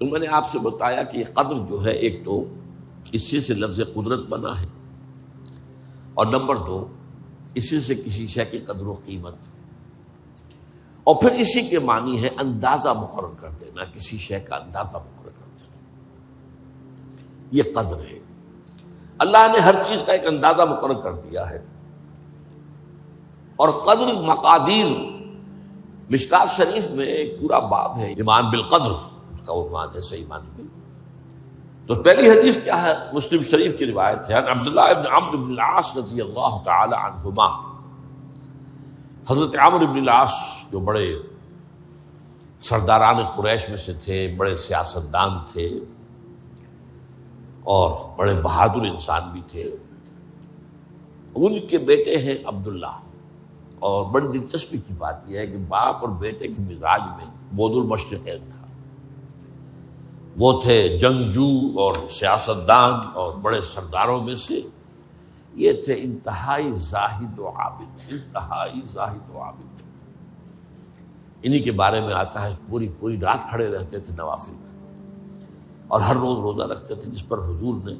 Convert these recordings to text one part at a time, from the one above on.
تو میں نے آپ سے بتایا کہ یہ قدر جو ہے، ایک تو اسی سے لفظ قدرت بنا ہے، اور نمبر دو اسی سے کسی شے کی قدر و قیمت، اور پھر اسی کے معنی ہے اندازہ مقرر کر دینا، کسی شے کا اندازہ مقرر کر دینا، یہ قدر ہے۔ اللہ نے ہر چیز کا ایک اندازہ مقرر کر دیا ہے، اور قدر مقادیر مشکات شریف میں ایک پورا باب ہے، ایمان بالقدر اس کا عنوان ہے، صحیح معنی میں۔ تو پہلی حدیث کیا ہے؟ مسلم شریف کی روایت ہے، عبداللہ ابن عمرو بن العاص رضی اللہ تعالی عنہما۔ حضرت عمرو بن العاص جو بڑے سرداران قریش میں سے تھے، بڑے سیاستدان تھے اور بڑے بہادر انسان بھی تھے، ان کے بیٹے ہیں عبداللہ۔ اور بڑی دلچسپی کی بات یہ ہے کہ باپ اور بیٹے کے مزاج میں بود المشرقین تھا، وہ تھے جنگجو اور سیاستدان اور بڑے سرداروں میں سے، یہ تھے انتہائی زاہد و عابد، انتہائی زاہد و عابد۔ انہی کے بارے میں آتا ہے پوری رات کھڑے رہتے تھے نوافل میں، اور ہر روز روزہ رکھتے تھے، جس پر حضور نے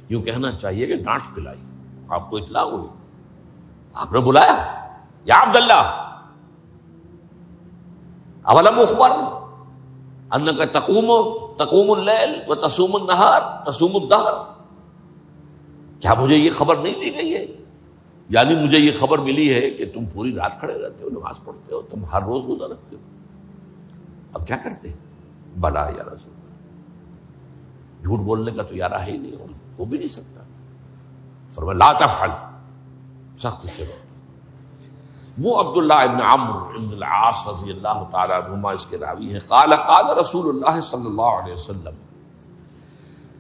یوں کہنا چاہیے کہ ڈانٹ پلائی۔ آپ کو اطلاع ہوئی، آپ نے بلایا، یا عبداللہ اولم اخبر انک تقوم اللیل و تصوم النہار تصوم الدہر، کیا مجھے یہ خبر نہیں دی گئی ہے؟ یعنی مجھے یہ خبر ملی ہے کہ تم پوری رات کھڑے رہتے ہو، نماز پڑھتے ہو، تم ہر روز روزہ رکھتے ہو، اب کیا کرتے؟ بلا یا رسول اللہ، جھوٹ بولنے کا تو یارہ ہے ہی نہیں، اور ہو بھی نہیں سکتا۔ فرمایا لا تفعل، سخت سے وہ عبداللہ ابن عمرو ابن العاص رضی اللہ تعالیٰ عنہما اس کے راوی ہیں، قال رسول اللہ صلی اللہ علیہ وسلم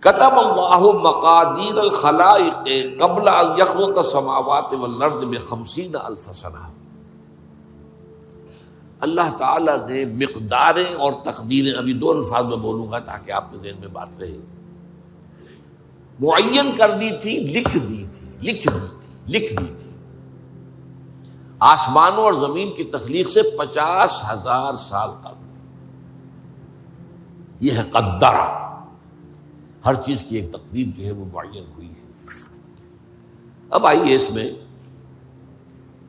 کتب اللہ مقادیر الخلائق قبل ان یخلق السماوات والارض ب50,000 سنہ۔ اللہ تعالیٰ نے مقداریں اور تقدیریں، ابھی دو الفاظ میں بولوں گا تاکہ آپ کے ذہن میں بات رہے، معین کر دی تھی، لکھ دی تھی آسمانوں اور زمین کی تخلیق سے 50,000 سال قبل۔ یہ ہے قدر، ہر چیز کی ایک تقدیر جو ہے وہ معین ہوئی ہے۔ اب آئیے اس میں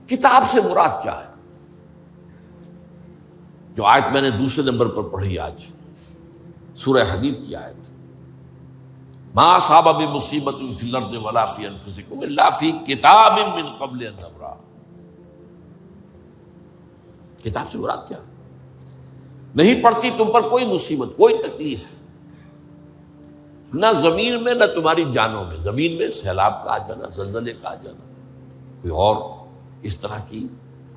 کتاب سے مراد کیا ہے؟ جو آیت میں نے دوسرے نمبر پر پڑھی آج، سورہ حدید کی آیت، ما اصاب بمصیبۃ فی الارض ولا فی انفسکم الا فی کتاب من قبل ان نبرأ۔ کتاب سے مراد کیا؟ نہیں پڑتی تم پر کوئی مصیبت، کوئی تکلیف، نہ زمین میں نہ تمہاری جانوں میں، زمین میں سیلاب کا آ جانا، زلزلے کا آ جانا، کوئی اور اس طرح کی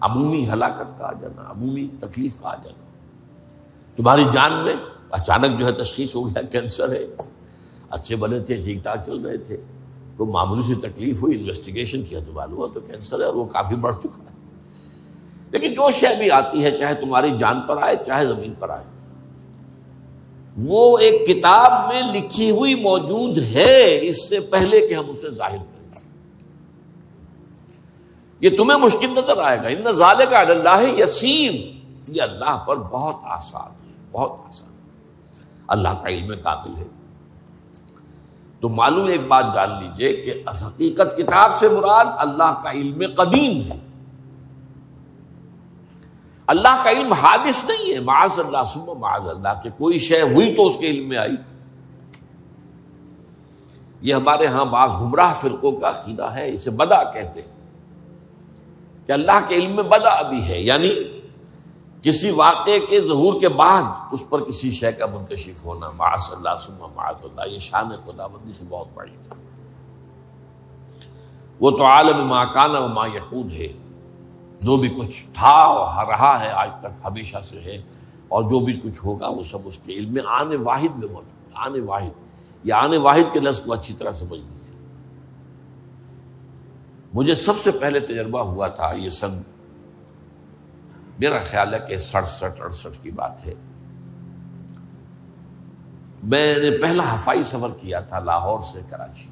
عمومی ہلاکت کا آ جانا، عمومی تکلیف کا آ جانا، تمہاری جان میں اچانک جو ہے تشخیص ہو گیا کینسر ہے، اچھے بنے تھے، ٹھیک ٹھاک چل رہے تھے، کوئی معمولی سی تکلیف ہوئی، انویسٹیگیشن کیا تو معلوم ہوا تو کینسر ہے اور وہ کافی بڑھ چکا ہے۔ لیکن جو شے بھی آتی ہے، چاہے تمہاری جان پر آئے چاہے زمین پر آئے، وہ ایک کتاب میں لکھی ہوئی موجود ہے اس سے پہلے کہ ہم اسے ظاہر کریں۔ یہ تمہیں مشکل نظر آئے گا، ان ذالک علی اللہ یسیر، یہ اللہ پر بہت آسان ہے، بہت آسان ہے، اللہ کا علم کامل ہے۔ تو معلوم ایک بات جان لیجئے کہ حقیقت کتاب سے مراد اللہ کا علم قدیم ہے، اللہ کا علم حادث نہیں ہے، معاذ اللہ ثم معاذ اللہ، کہ کوئی شے ہوئی تو اس کے علم میں آئی۔ یہ ہمارے ہاں بعض گمراہ فرقوں کا عقیدہ ہے، اسے بدع کہتے ہیں، کہ اللہ کے علم میں بدع بھی ہے، یعنی کسی واقعے کے ظہور کے بعد اس پر کسی شے کا منکشف ہونا، معاذ اللہ ثم معاذ اللہ، یہ شان خداوندی سے بہت بڑی ہے۔ وہ تو عالم ما کان و ما یکون ہے، جو بھی کچھ تھا اور رہا ہے آج تک ہمیشہ سے ہے، اور جو بھی کچھ ہوگا وہ سب اس کے علم میں آنے واحد میں موجود ہے۔ آنے واحد، یہ آنے واحد کے لفظ کو اچھی طرح سمجھ لیجیے۔ مجھے سب سے پہلے تجربہ ہوا تھا، یہ سن میرا خیال ہے کہ 67-68 کی بات ہے، میں نے پہلا ہفائی سفر کیا تھا لاہور سے کراچی۔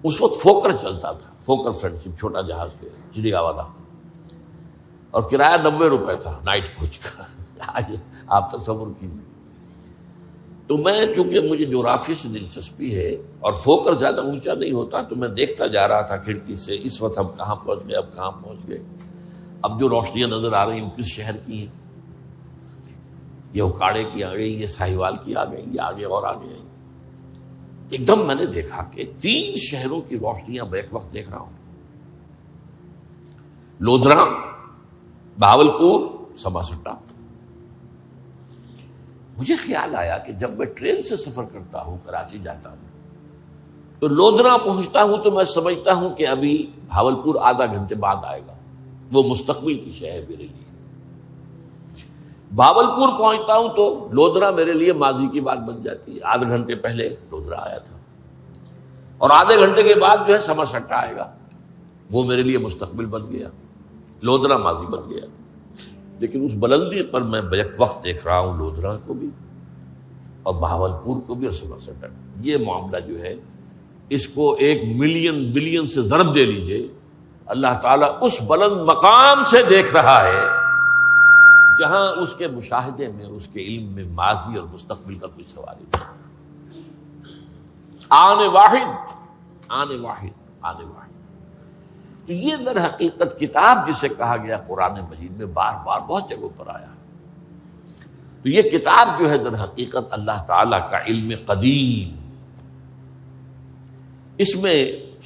اس وقت فوکر چلتا تھا، فوکر فرینڈ شپ، چھوٹا جہاز کے چڑیا والا، اور کرایہ 90 روپے تھا نائٹ کوچ کا۔ آج آپ تصور کیجیے. تو میں چونکہ مجھے جغرافیہ سے دلچسپی ہے اور فوکس زیادہ اونچا نہیں ہوتا، تو میں دیکھتا جا رہا تھا کھڑکی سے اس وقت ہم کہاں پہنچ گئے، اب کہاں پہنچ گئے. اب جو روشنیاں نظر آ رہی ہیں کس شہر کی ہیں؟ یہ اکاڑے کی آ گئی، یہ ساہیوال کی آ گئی، یہ آگے اور آگے آئی. ایک دم میں نے دیکھا کہ 3 شہروں کی روشنیاں میں ایک وقت دیکھ رہا ہوں. لودھرا، بہاولپور، سماسٹا. مجھے خیال آیا کہ جب میں ٹرین سے سفر کرتا ہوں، کراچی جاتا ہوں، تو لودھرا پہنچتا ہوں تو میں سمجھتا ہوں کہ ابھی بہاولپور آدھا گھنٹے بعد آئے گا. وہ مستقبل کی شے ہے میرے لیے. بہاولپور پہنچتا ہوں تو لودھرا میرے لیے ماضی کی بات بن جاتی ہے. آدھے گھنٹے پہلے لودھرا آیا تھا، اور آدھے گھنٹے کے بعد جو ہے سماسٹا آئے گا. وہ میرے لیے مستقبل بن گیا، لودھرا ماضی بن گیا. لیکن اس بلندی پر میں بیک وقت دیکھ رہا ہوں لودھرا کو بھی اور بہاولپور کو بھی اور سماسٹا. یہ معاملہ جو ہے اس کو 1 ملین بلین سے ضرب دے لیجئے. اللہ تعالیٰ اس بلند مقام سے دیکھ رہا ہے جہاں اس کے مشاہدے میں، اس کے علم میں ماضی اور مستقبل کا کوئی سوال ہی نہیں. آنے واحد، آنے واحد، آنے واحد. تو یہ در حقیقت کتاب جسے کہا گیا قرآن مجید میں بار بار بہت جگہوں پر آیا. تو یہ کتاب جو ہے در حقیقت اللہ تعالیٰ کا علم قدیم، اس میں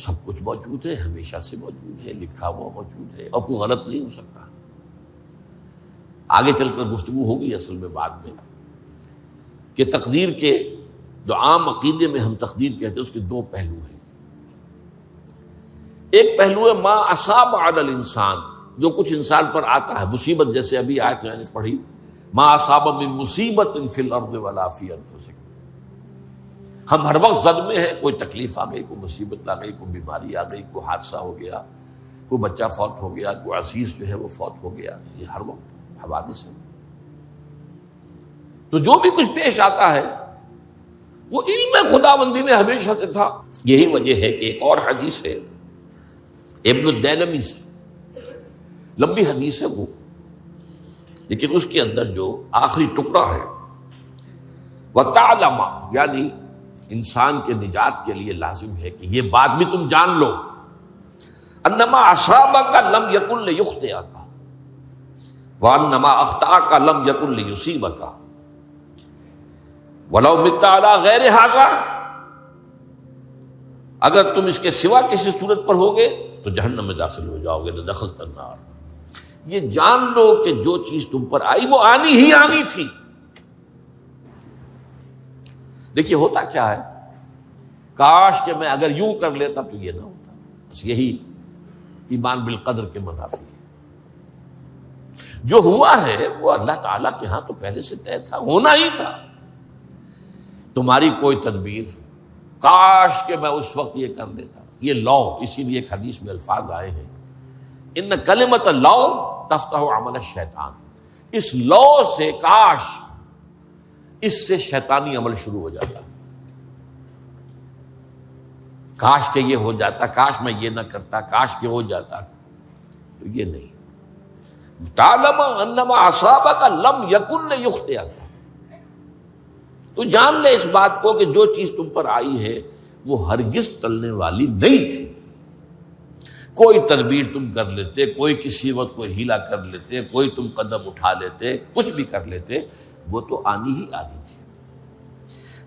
سب کچھ موجود ہے، ہمیشہ سے موجود ہے، لکھا ہوا موجود ہے، اور کوئی غلط نہیں ہو سکتا. آگے چل کر گفتگو ہوگی اصل میں بعد میں کہ تقدیر کے جو عام عقیدے میں ہم تقدیر کہتے ہیں اس کے 2 پہلو ہیں. ایک پہلو ہے ما اصاب علی الانسان، جو کچھ انسان پر آتا ہے مصیبت، جیسے ابھی آیت میں نے پڑھی ما اصاب من مصیبت فی الارض ولا فی انفسکم. ہم ہر وقت زد میں ہیں، کوئی تکلیف آ گئی، کوئی مصیبت آ گئی، کوئی بیماری آ گئی، کوئی حادثہ ہو گیا، کوئی بچہ فوت ہو گیا، کوئی عزیز جو ہے وہ فوت ہو گیا. یہ ہر وقت حوادث ہے. تو جو بھی کچھ پیش آتا ہے وہ علم خداوندی میں ہمیشہ سے تھا. یہی وجہ ہے کہ ایک اور حدیث ہے ابن الدینمی سے، لمبی حدیث ہے وہ، لیکن اس کے اندر جو آخری ٹکڑا ہے وَتَعْلَمَ، یعنی انسان کے نجات کے لیے لازم ہے کہ یہ بات بھی تم جان لو انما اصابک لم یکن لیخطئک وانما اخطاک لم یکن لیصیبک ولو مت علی غیر ھذا. اگر تم اس کے سوا کسی صورت پر ہوگے تو جہنم میں داخل ہو جاؤ گے، لدخلت النار. یہ جان لو کہ جو چیز تم پر آئی وہ آنی ہی آنی تھی. دیکھیے ہوتا کیا ہے، کاش کہ میں اگر یوں کر لیتا تو یہ نہ ہوتا. بس یہی ایمان بالقدر کے منافی ہے. جو ہوا ہے وہ اللہ تعالیٰ کے ہاں تو پہلے سے طے تھا، ہونا ہی تھا. تمہاری کوئی تدبیر، کاش کہ میں اس وقت یہ کر لیتا. یہ لا، اسی لیے ایک حدیث میں الفاظ آئے ہیں ان کلمۃ لا تفتح عمل الشیطان. اس لا سے، کاش، اس سے شیطانی عمل شروع ہو جاتا. کاش کہ یہ ہو جاتا، کاش میں یہ نہ کرتا، کاش کہ ہو جاتا. تو یہ نہیں. تعلم انما اصابک لم یکن لیخطئک. تو جان لے اس بات کو کہ جو چیز تم پر آئی ہے وہ ہرگز ٹلنے والی نہیں تھی. کوئی تدبیر تم کر لیتے، کوئی کسی وقت کوئی ہیلا کر لیتے، کوئی تم قدم اٹھا لیتے، کچھ بھی کر لیتے، وہ تو آنی ہی آنی تھی.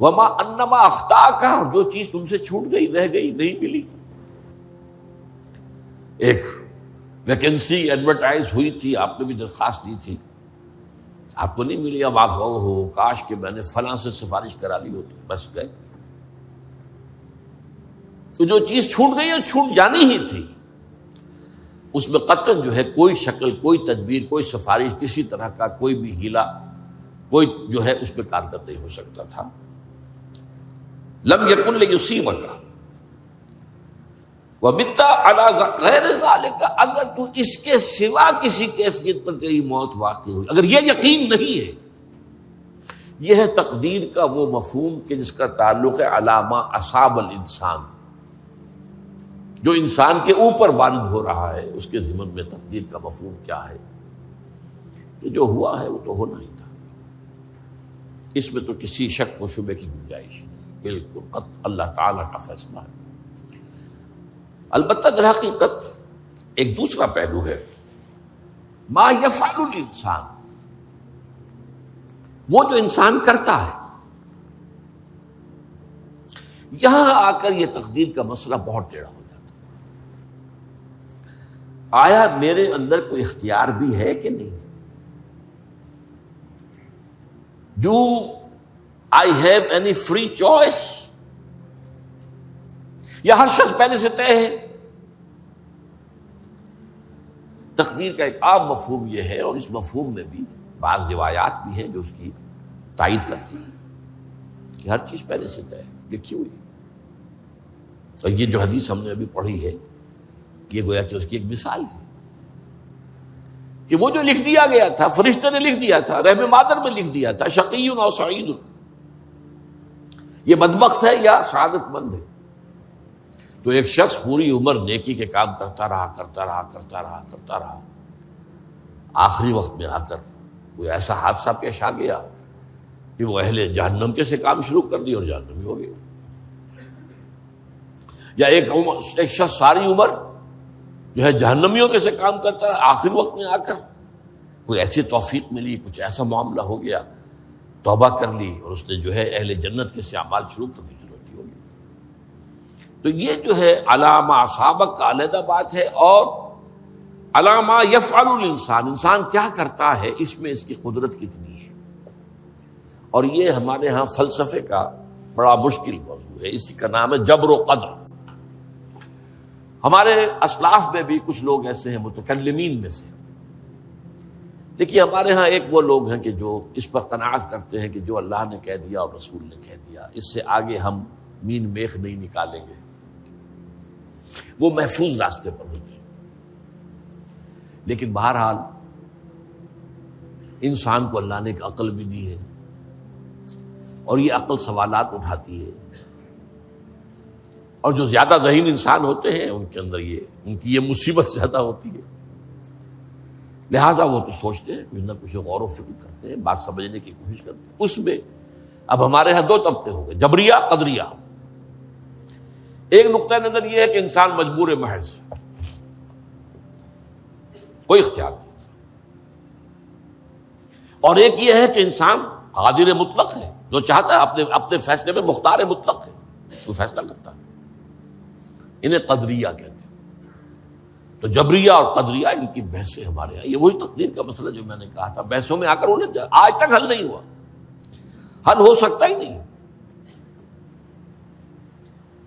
وما انما اخطاک، جو چیز تم سے چھوٹ گئی، رہ گئی، نہیں ملی. ایک ویکنسی ایڈورٹائز ہوئی تھی، آپ نے بھی درخواست دی تھی، آپ کو نہیں ملی. اب آپ ہو کاش کہ میں نے فلاں سے سفارش کرا لی ہوتی. بس گئے. تو جو چیز چھوٹ گئی وہ چھوٹ جانی ہی تھی. اس میں قطعاً جو ہے کوئی شکل، کوئی تدبیر، کوئی سفارش، کسی طرح کا کوئی بھی ہیلا، کوئی جو ہے اس پہ کارگر نہیں ہو سکتا تھا. لم یکن لیصیبک ومت علی غیر ذلک. اگر تو اس کے سوا کسی کیفیت پر تیری موت واقع ہوئی، اگر یہ یقین نہیں ہے، یہ ہے تقدیر کا وہ مفہوم کہ جس کا تعلق ہے علامہ اصاب الانسان. جو انسان کے اوپر وارد ہو رہا ہے اس کے ضمن میں تقدیر کا مفہوم کیا ہے کہ جو ہوا ہے وہ تو ہونا ہی تھا. اس میں تو کسی شک و شبے کی گنجائش نہیں، بالکل اللہ تعالیٰ کا فیصلہ ہے۔ البتہ در حقیقت ایک دوسرا پہلو ہے، ما یفعل الانسان، وہ جو انسان کرتا ہے۔ یہاں آ کر یہ تقدیر کا مسئلہ بہت ٹیڑھا ہو جاتا ہے۔ آیا میرے اندر کوئی اختیار بھی ہے کہ نہیں؟ Do I have any free choice؟ یا ہر شخص پہلے سے طے ہے؟ تقدیر کا ایک عام مفہوم یہ ہے، اور اس مفہوم میں بھی بعض روایات بھی ہیں جو اس کی تائید کرتی ہیں کہ ہر چیز پہلے سے طے ہے، لکھی ہوئی۔ اور یہ جو حدیث ہم نے ابھی پڑھی ہے، یہ گویا کہ اس کی ایک مثال ہے کہ وہ جو لکھ دیا گیا تھا، فرشتے نے لکھ دیا تھا، رحم مادر میں لکھ دیا تھا، شقی اور سعید، یہ بدبخت ہے یا سعادت مند ہے۔ تو ایک شخص پوری عمر نیکی کے کام کرتا رہا، آخری وقت میں آ کر کوئی ایسا حادثہ پیش آ گیا کہ وہ اہل جہنم کے سے کام شروع کر دی اور جہنمی ہو گیا۔ یا ایک شخص ساری عمر جو ہے جہنمیوں کے سے کام کرتا رہا، آخری وقت میں آ کر کوئی ایسی توفیق ملی، کچھ ایسا معاملہ ہو گیا، توبہ کر لی اور اس نے جو ہے اہل جنت کے سے اعمال شروع کر دی، ضرورت ہوگی۔ تو یہ جو ہے علامہ اصابک کا علیحدہ بات ہے، اور علامہ یفعل الانسان، انسان کیا کرتا ہے، اس میں اس کی قدرت کتنی ہے۔ اور یہ ہمارے ہاں فلسفے کا بڑا مشکل موضوع ہے، اسی کا نام ہے جبر و قدر۔ ہمارے اسلاف میں بھی کچھ لوگ ایسے ہیں متکلمین میں سے، دیکھیے ہمارے ہاں ایک وہ لوگ ہیں کہ جو اس پر قناعت کرتے ہیں کہ جو اللہ نے کہہ دیا اور رسول نے کہہ دیا، اس سے آگے ہم مین میخ نہیں نکالیں گے، وہ محفوظ راستے پر ہوتے ہیں۔ لیکن بہرحال انسان کو اللہ نے ایک عقل بھی دی ہے، اور یہ عقل سوالات اٹھاتی ہے، اور جو زیادہ ذہین انسان ہوتے ہیں ان کے اندر ان کی یہ مصیبت زیادہ ہوتی ہے، لہٰذا وہ تو سوچتے ہیں، کچھ نہ کچھ غور و فکر کرتے ہیں، بات سمجھنے کی کوشش کرتے ہیں۔ اس میں اب ہمارے ہاں دو طبقے ہو گئے، جبریہ قدریہ۔ ایک نقطہ نظر یہ ہے کہ انسان مجبور محض، کوئی اختیار نہیں، اور ایک یہ ہے کہ انسان قادر مطلق ہے، جو چاہتا ہے اپنے فیصلے میں مختار مطلق ہے، وہ فیصلہ کرتا ہے۔ انہیں قدریہ کہتے ہیں۔ تو جبریہ اور قدریہ ان کی بحثیں ہمارے یہاں، یہ وہی تقدیر کا مسئلہ جو میں نے کہا تھا، بحثوں میں آ کر الجھ جائے، آج تک حل نہیں ہوا، حل ہو سکتا ہی نہیں۔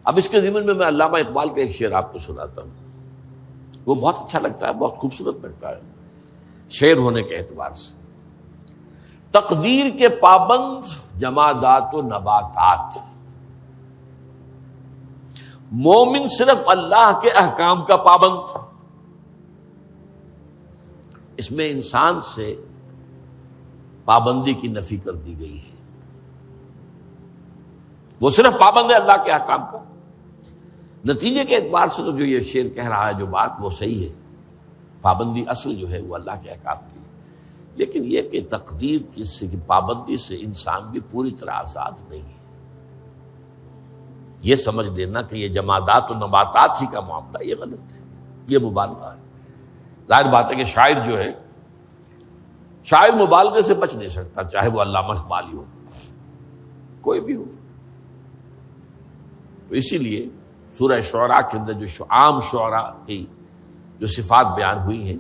اب اس کے ضمن میں علامہ اقبال کا ایک شعر آپ کو سناتا ہوں، وہ بہت اچھا لگتا ہے، بہت خوبصورت لگتا ہے شعر ہونے کے اعتبار سے۔ تقدیر کے پابند جمادات و نباتات، مومن صرف اللہ کے احکام کا پابند۔ اس میں انسان سے پابندی کی نفی کر دی گئی ہے، وہ صرف پابند ہے اللہ کے احکام کا۔ نتیجے کے اعتبار سے تو جو یہ شعر کہہ رہا ہے جو بات، وہ صحیح ہے، پابندی اصل جو ہے وہ اللہ کے احکام کی ہے۔ لیکن یہ کہ تقدیر کی پابندی سے انسان بھی پوری طرح آزاد نہیں ہے، یہ سمجھ لینا کہ یہ جمادات و نباتات ہی کا معاملہ، یہ غلط ہے، یہ مبالغہ ہے۔ ظاہر بات ہے کہ شاعر جو ہے، شاعر مبالغے سے بچ نہیں سکتا، چاہے وہ علامہ اقبال ہی ہو، کوئی بھی ہو۔ تو اسی لیے سورہ شعراء کے اندر جو عام شعراء کی جو صفات بیان ہوئی ہیں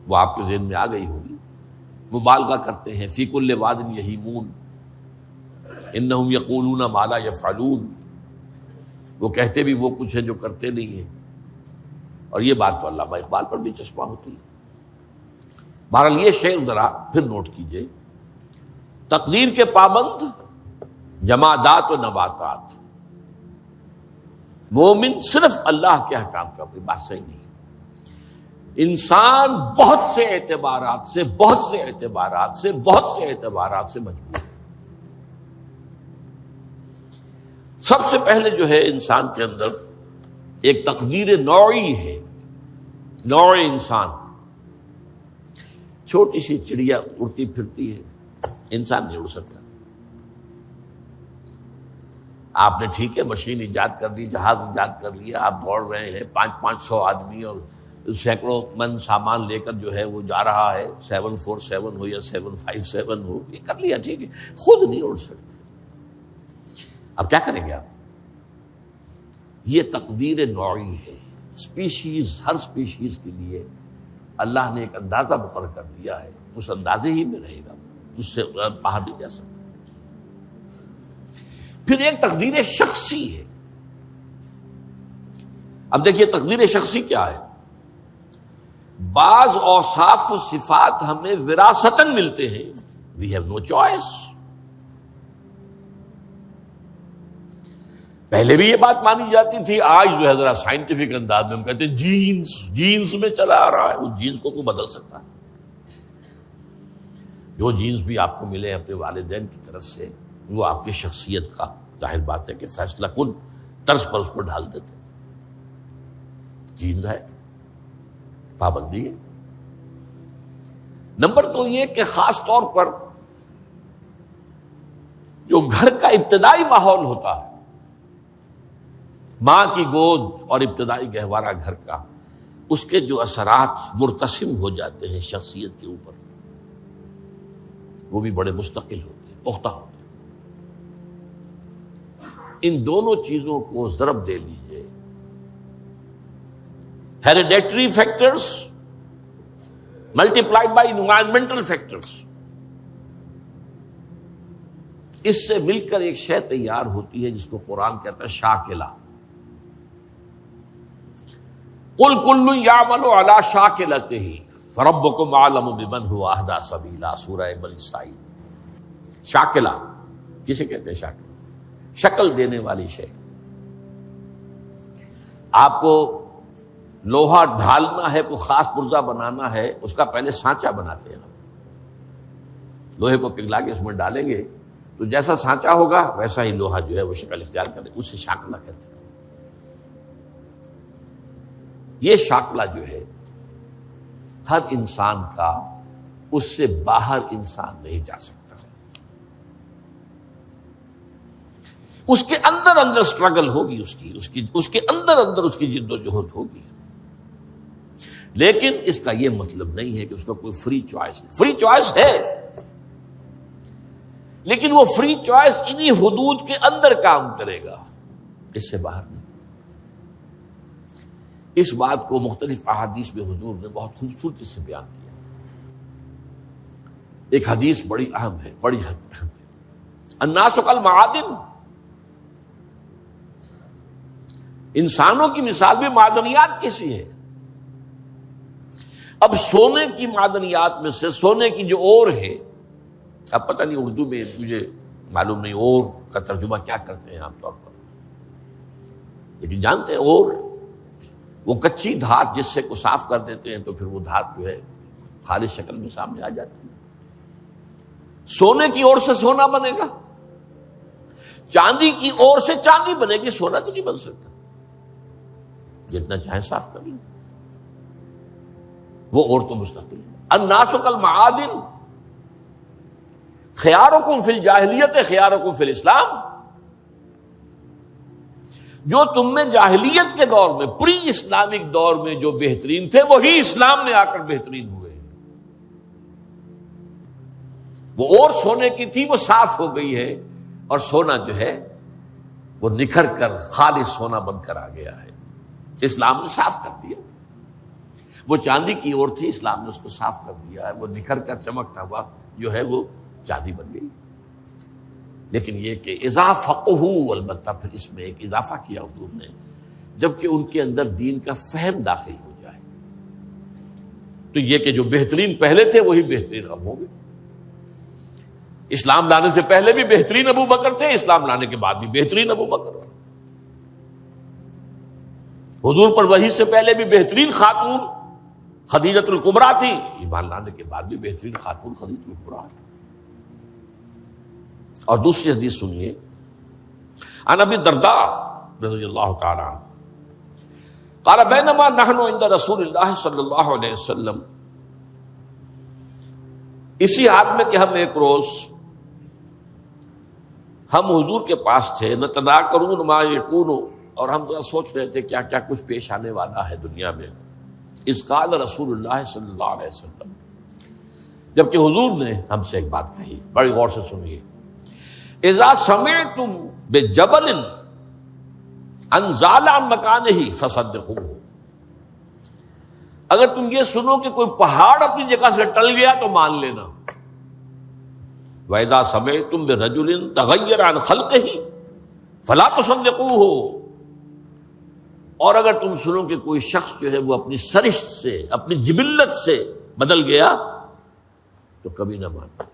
وہ آپ کے ذہن میں آ گئی ہوگی۔ مبالغہ کرتے ہیں، فی کل واد یہیمون انہم یقولون ما لا یفعلون، وہ کہتے بھی وہ کچھ ہے جو کرتے نہیں ہیں۔ اور یہ بات تو علامہ اقبال پر بھی چشمہ ہوتی ہے۔ بہرحال یہ شعر ذرا پھر نوٹ کیجئے، تقدیر کے پابند جمادات و نباتات، مومن صرف اللہ کے احکام کا، کوئی بات صحیح نہیں۔ انسان بہت سے اعتبارات سے مجبور ہے۔ سب سے پہلے جو ہے انسان کے اندر ایک تقدیر نوعی ہے، نوع انسان۔ چھوٹی سی چڑیا اڑتی پھرتی ہے، انسان نہیں اڑ سکتا، آپ نے ٹھیک ہے مشین ایجاد کر لی، جہاز ایجاد کر لیا، آپ دوڑ رہے ہیں 500 آدمی اور سینکڑوں من سامان لے کر جو ہے وہ جا رہا ہے، 747 ہو یا 757 ہو، یہ کر لیا ٹھیک ہے، خود نہیں اڑ سکتے، اب کیا کریں گے آپ؟ یہ تقدیر نوعی ہے، اسپیشیز، ہر اسپیشیز کے لیے اللہ نے ایک اندازہ مقرر کر دیا ہے، اس اندازے ہی میں رہے گا، اس سے باہر نہیں جا سکتا۔ پھر ایک تقدیر شخصی ہے۔ اب دیکھیے تقدیر شخصی کیا ہے؟ بعض اوصاف و صفات ہمیں وراثتاً ملتے ہیں، وی ہیو نو چوائس۔ پہلے بھی یہ بات مانی جاتی تھی، آج جو ہے ذرا سائنٹیفک انداز میں ہم کہتے ہیں جینز میں چلا آ رہا ہے، اس جینز کو کوئی بدل سکتا ہے؟ جو جینز بھی آپ کو ملے اپنے والدین کی طرف سے، وہ آپ کی شخصیت کا ظاہر بات ہے کہ فیصلہ کن طرز پر اس کو ڈال دیتے، جینز ہے، پابندی ہے۔ نمبر 2 یہ کہ خاص طور پر جو گھر کا ابتدائی ماحول ہوتا ہے، ماں کی گود اور ابتدائی گہوارہ گھر کا، اس کے جو اثرات مرتسم ہو جاتے ہیں شخصیت کے اوپر، وہ بھی بڑے مستقل ہوتے ہیں، پختہ ہوتے ہیں۔ ان دونوں چیزوں کو ضرب دے لیجئے، hereditary factors multiplied by environmental factors, اس سے مل کر ایک شے تیار ہوتی ہے جس کو قرآن کہتا ہے شاکلہ۔ قل کل یعمل علی شاکلتہ فربکم اعلم بمن هو اہدی سبیلا، سورہ بنی اسرائیل۔ شاکلہ کسے کہتے ہیں؟ شاکلہ شکل دینے والی شے۔ آپ کو لوہا ڈھالنا ہے، کوئی خاص پرزہ بنانا ہے، اس کا پہلے سانچہ بناتے ہیں، لوہے کو پگھلا کے اس میں ڈالیں گے تو جیسا سانچہ ہوگا ویسا ہی لوہا جو ہے وہ شکل اختیار کرے، اسے شاکلہ کہتے ہیں۔ یہ شاکلہ جو ہے ہر انسان کا، اس سے باہر انسان نہیں جا سکتا، اس کے اندر اندر سٹرگل ہوگی، اس کے اندر اندر اس کی جد و جہد ہوگی، لیکن اس کا یہ مطلب نہیں ہے کہ اس کا کوئی فری چوائس نہیں۔ فری چوائس ہے، لیکن وہ فری چوائس انہی حدود کے اندر کام کرے گا، اس سے باہر نہیں۔ اس بات کو مختلف احادیث میں حضور نے بہت خوبصورتی سے بیان کیا۔ ایک حدیث بڑی اہم ہے، بڑی اہم ہے، الناس کالمعادن، انسانوں کی مثال بھی معدنیات کیسی ہے۔ اب سونے کی معدنیات میں سے سونے کی جو اور ہے، اب پتہ نہیں اردو میں مجھے معلوم نہیں اور کا ترجمہ کیا کرتے ہیں عام طور پر، لیکن جانتے ہیں اور وہ کچی دھات جس سے کو صاف کر دیتے ہیں تو پھر وہ دھات جو ہے خالص شکل میں سامنے آ جاتی ہے۔ سونے کی اور سے سونا بنے گا، چاندی کی اور سے چاندی بنے گی، سونا تو نہیں بن سکتا، جتنا چاہے صاف کر لیں، وہ اور تو مستقل ہے۔ الناس کالمعادن خیارکم فی الجاہلیت خیارکم فی الاسلام، جو تم میں جاہلیت کے دور میں، پری اسلامک دور میں جو بہترین تھے، وہی اسلام میں آ کر بہترین ہوئے۔ وہ اور سونے کی تھی، وہ صاف ہو گئی ہے، اور سونا جو ہے وہ نکھر کر خالص سونا بن کر آ گیا ہے، اسلام نے صاف کر دیا۔ وہ چاندی کی اور تھی، اسلام نے اس کو صاف کر دیا ہے، وہ نکھر کر چمکتا ہوا جو ہے وہ چاندی بن گئی۔ لیکن یہ کہ اذا فقہوا، البتہ پھر اس میں ایک اضافہ کیا حضور نے، جبکہ ان کے اندر دین کا فہم داخل ہو جائے، تو یہ کہ جو بہترین پہلے تھے وہی بہترین اب ہوں گے۔ اسلام لانے سے پہلے بھی بہترین ابو بکر تھے، اسلام لانے کے بعد بھی بہترین ابو بکر۔ حضور پر وحی سے پہلے بھی بہترین خاتون خدیجۃ الکبریٰ تھی، ایمان لانے کے بعد بھی بہترین خاتون خدیجۃ الکبریٰ تھی۔ اور دوسری حدیث سنیے، عن ابی الدرداء رضی اللہ تعالی عنہ قال بینما نحن عند رسول اللہ صلی اللہ علیہ وسلم، اسی حال میں کہ ہم ایک روز ہم حضور کے پاس تھے، نتذاکرون ما یکون، اور ہم ذرا سوچ رہے تھے کیا کیا کچھ پیش آنے والا ہے دنیا میں. اذ قال رسول اللہ صلی اللہ علیہ وسلم، جبکہ حضور نے ہم سے ایک بات کہی، بڑی غور سے سنیے. اذا سمعتم بجبل انزال عن مکانہ فصدقوہ، اگر تم یہ سنو کہ کوئی پہاڑ اپنی جگہ سے ٹل گیا تو مان لینا. وَإِذَا سَمِعْتُمْ بِرَجُلٍ تَغَيَّرَ عَنْ خَلْقِهِ فَلَا تُصَدِّقُوهُ، اور اگر تم سنو کہ کوئی شخص جو ہے وہ اپنی سرشت سے، اپنی جبلت سے بدل گیا تو کبھی نہ مانو.